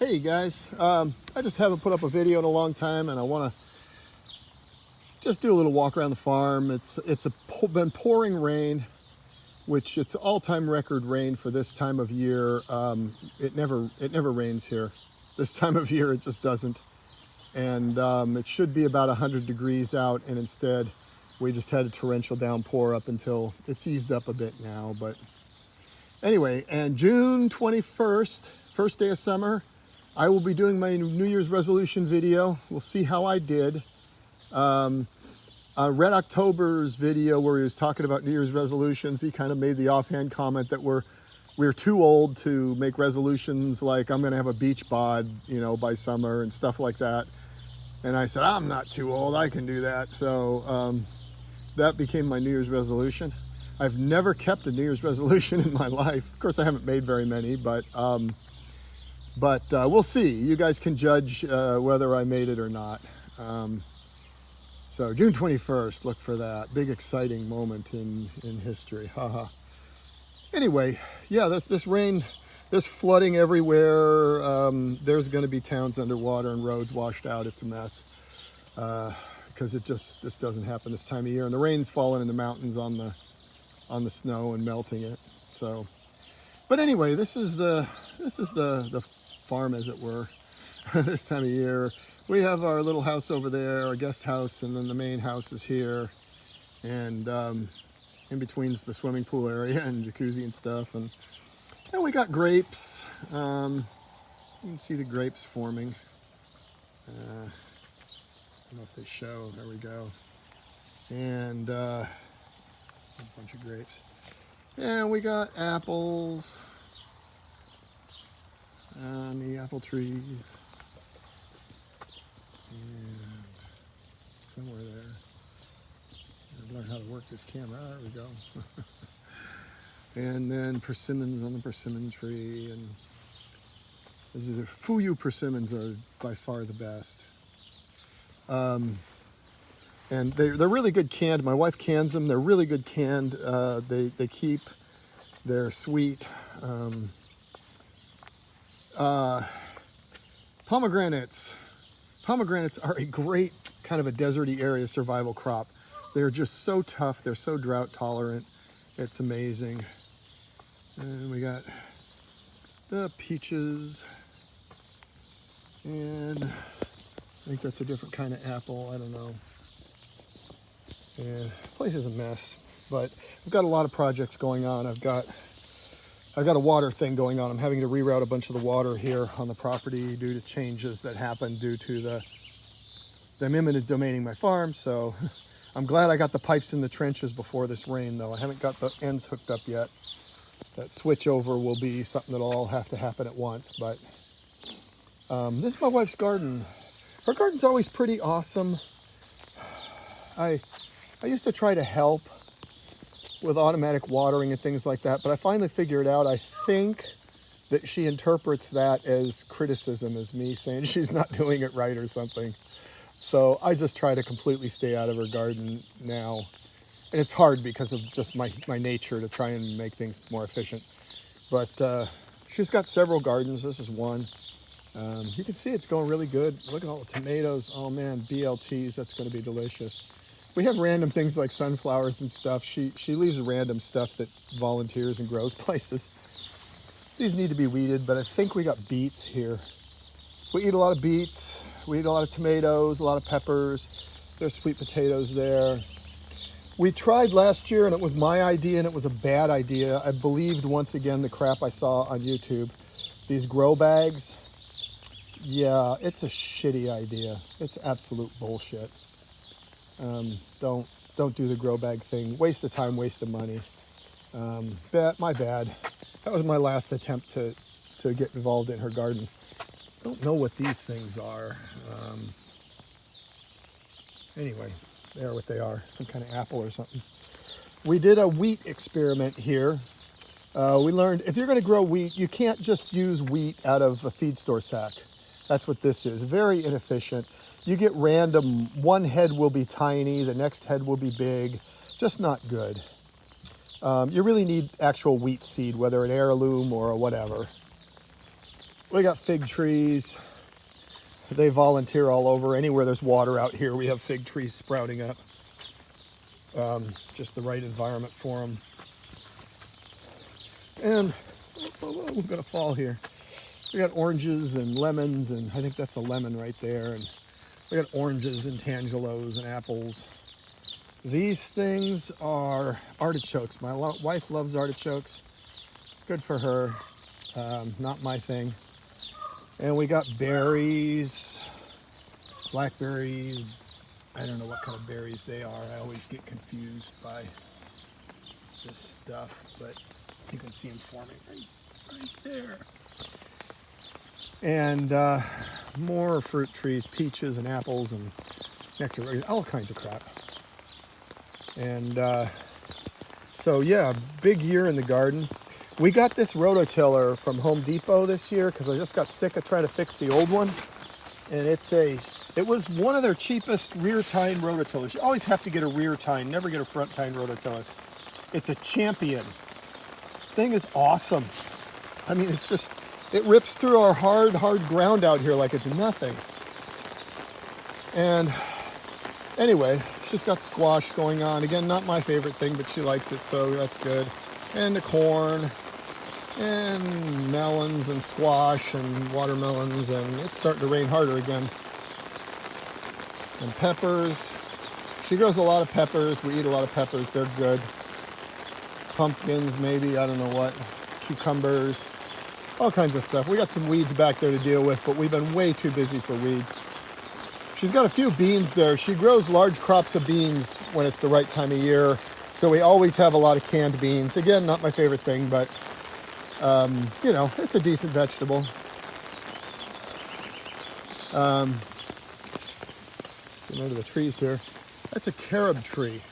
Hey guys, I just haven't put up a video in a long time, and I want to just do a little walk around the farm. Been pouring rain, which it's all-time record rain for this time of year. It never rains here. This time of year it just doesn't, and it should be about 100 degrees out, and instead we just had a torrential downpour up until it's eased up a bit now. But anyway, and June 21st, first day of summer, I will be doing my New Year's resolution video. We'll see how I did. Red October's video where he was talking about New Year's resolutions, he kind of made the offhand comment that we're too old to make resolutions like I'm going to have a beach bod, by summer and stuff like that. And I said, I'm not too old, I can do that. So that became my New Year's resolution. I've never kept a New Year's resolution in my life. Of course, I haven't made very many, but we'll see. You guys can judge whether I made it or not. So June 21st, look for that. Big exciting moment in history. Haha. Anyway, yeah, this rain, there's flooding everywhere. There's going to be towns underwater and roads washed out. It's a mess because this doesn't happen this time of year. And the rain's falling in the mountains on the snow and melting it. So, but anyway, this is the farm, as it were, this time of year. We have our little house over there, our guest house, and then the main house is here. And in between's the swimming pool area and jacuzzi and stuff. And we got grapes. You can see the grapes forming. I don't know if they show. There we go. And a bunch of grapes. And we got apples on the apple trees. And somewhere there, I've learned how to work this camera. There we go. And then persimmons on the persimmon tree, and Fuyu persimmons are by far the best. And they're really good canned. My wife cans them. They're really good canned. They keep. They're sweet. Pomegranates. Pomegranates are a great kind of a deserty area survival crop. They're just so tough. They're so drought tolerant. It's amazing. And we got the peaches. And I think that's a different kind of apple. I don't know. And the place is a mess, but I've got a lot of projects going on. I've got a water thing going on. I'm having to reroute a bunch of the water here on the property due to changes that happened due to them eminent domaining my farm. So I'm glad I got the pipes in the trenches before this rain, though. I haven't got the ends hooked up yet. That switch over will be something that'll all have to happen at once. But this is my wife's garden. Her garden's always pretty awesome. I used to try to help with automatic watering and things like that, but I finally figured out, I think that she interprets that as criticism, as me saying she's not doing it right or something. So I just try to completely stay out of her garden now. And it's hard because of just my nature to try and make things more efficient. But she's got several gardens. This is one. You can see it's going really good. Look at all the tomatoes. Oh man, BLTs, that's going to be delicious. We have random things like sunflowers and stuff. She leaves random stuff that volunteers and grows places. These need to be weeded, but I think we got beets here. We eat a lot of beets. We eat a lot of tomatoes, a lot of peppers. There's sweet potatoes there. We tried last year, and it was my idea, and it was a bad idea. I believed once again the crap I saw on YouTube. These grow bags. Yeah, it's a shitty idea. It's absolute bullshit. Don't do the grow bag thing. Waste of time, waste of money. My bad. That was my last attempt to get involved in her garden. Don't know what these things are. Anyway, they are what they are. Some kind of apple or something. We did a wheat experiment here. We learned if you're going to grow wheat, you can't just use wheat out of a feed store sack. That's what this is. Very inefficient. You get random, one head will be tiny, the next head will be big, just not good. You really need actual wheat seed, whether an heirloom or a whatever. We got fig trees. They volunteer all over. Anywhere there's water out here, we have fig trees sprouting up. Just the right environment for them. And we're gonna fall here. We got oranges and lemons, and I think that's a lemon right there. And we got oranges and tangelos and apples. These things are artichokes. My wife loves artichokes. Good for her. Not my thing. And we got berries, blackberries. I don't know what kind of berries they are. I always get confused by this stuff, but you can see them forming right there. And more fruit trees, peaches and apples and nectarines, all kinds of crap. And so yeah, big year in the garden. We got this rototiller from Home Depot this year because I just got sick of trying to fix the old one. And it was one of their cheapest rear tine rototillers. You always have to get a rear tine, never get a front tine rototiller. It's a Champion. Thing is awesome. I mean, it rips through our hard ground out here like it's nothing. And anyway, she's got squash going on. Again, not my favorite thing, but she likes it, so that's good. And the corn, and melons and squash and watermelons, and it's starting to rain harder again. And peppers. She grows a lot of peppers. We eat a lot of peppers. They're good. Pumpkins, maybe, I don't know what. Cucumbers, all kinds of stuff. We got some weeds back there to deal with, but we've been way too busy for weeds. She's got a few beans there. She grows large crops of beans when it's the right time of year. So we always have a lot of canned beans. Again, not my favorite thing, but you know, it's a decent vegetable. Get into the trees here. That's a carob tree.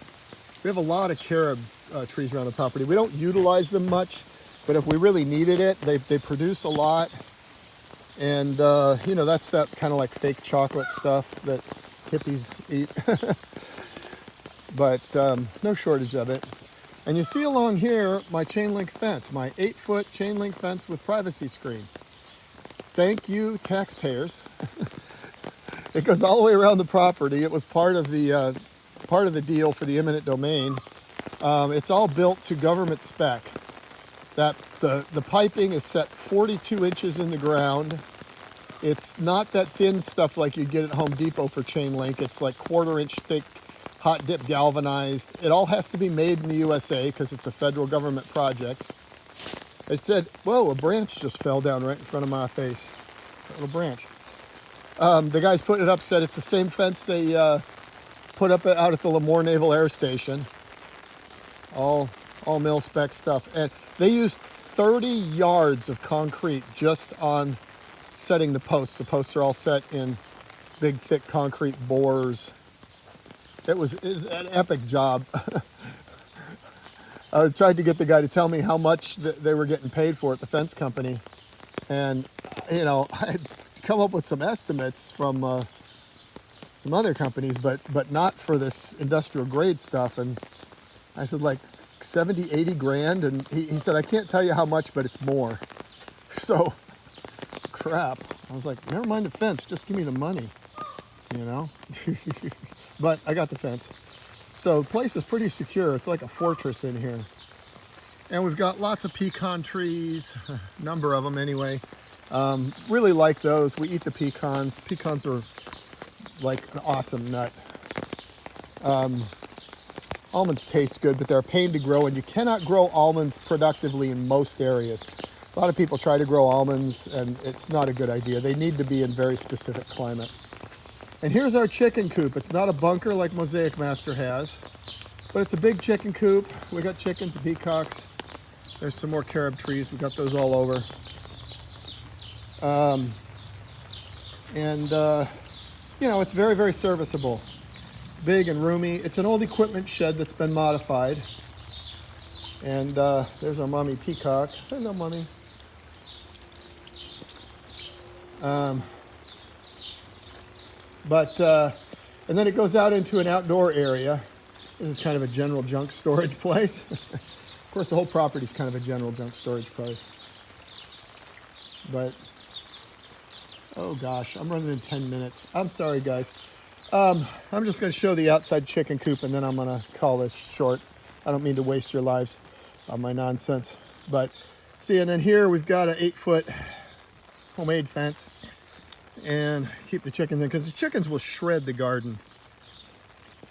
We have a lot of carob trees around the property. We don't utilize them much, but if we really needed it, they produce a lot. And you know, that's that kind of like fake chocolate stuff that hippies eat. But no shortage of it. And you see along here my chain link fence, my 8-foot chain link fence with privacy screen. Thank you, taxpayers. It goes all the way around the property. It was part of the deal for the eminent domain. It's all built to government spec. That the piping is set 42 inches in the ground. It's not that thin stuff like you get at Home Depot for chain link. It's like 1/4-inch thick, hot dip galvanized. It all has to be made in the USA because it's a federal government project. It said, whoa, a branch just fell down right in front of my face. A little branch. The guys putting it up said it's the same fence they put up out at the Lemoore Naval Air Station. All mil spec stuff. And they used 30 yards of concrete just on setting the posts. The posts are all set in big, thick concrete bores. It was an epic job. I tried to get the guy to tell me how much they were getting paid for at the fence company. And, you know, I had come up with some estimates from some other companies, but not for this industrial grade stuff. And I said, like, 70, 80 grand. And he said, I can't tell you how much, but it's more. So, crap. I was like, never mind the fence, just give me the money, you know? But I got the fence. So the place is pretty secure. It's like a fortress in here. And we've got lots of pecan trees, a number of them anyway. Really like those. We eat the pecans. Pecans are like an awesome nut. Almonds taste good, but they're a pain to grow, and you cannot grow almonds productively in most areas. A lot of people try to grow almonds, and it's not a good idea. They need to be in very specific climate. And here's our chicken coop. It's not a bunker like Mosaic Master has, but it's a big chicken coop. We got chickens and peacocks. There's some more carob trees. We got those all over. You know, it's very, very serviceable. Big and roomy. It's an old equipment shed that's been modified. And there's our mommy peacock. Hello, mommy. And then it goes out into an outdoor area. This is kind of a general junk storage place. Of course, the whole property is kind of a general junk storage place. But Oh gosh, I'm running in 10 minutes. I'm sorry, guys. I'm just going to show the outside chicken coop, and then I'm going to call this short. I don't mean to waste your lives on my nonsense. But see, and then here we've got an 8-foot homemade fence, and keep the chickens in, because the chickens will shred the garden.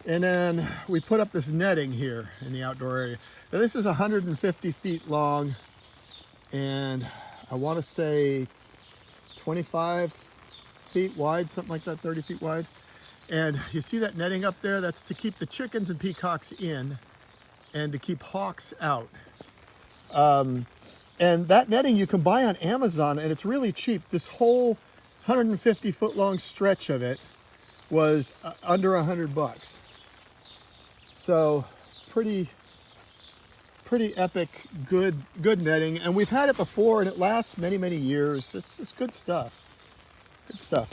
And then we put up this netting here in the outdoor area. Now this is 150 feet long, and I want to say 25 feet wide, something like that, 30 feet wide. And you see that netting up there? That's to keep the chickens and peacocks in and to keep hawks out. And that netting you can buy on Amazon, and it's really cheap. This whole 150 foot long stretch of it was under $100. So pretty epic, good netting. And we've had it before, and it lasts many, many years. It's good stuff. Good stuff.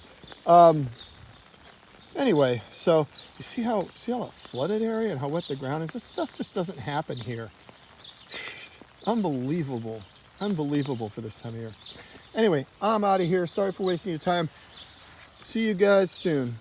Anyway, so you see how that flooded area and how wet the ground is? This stuff just doesn't happen here. Unbelievable. Unbelievable for this time of year. Anyway, I'm out of here. Sorry for wasting your time. See you guys soon.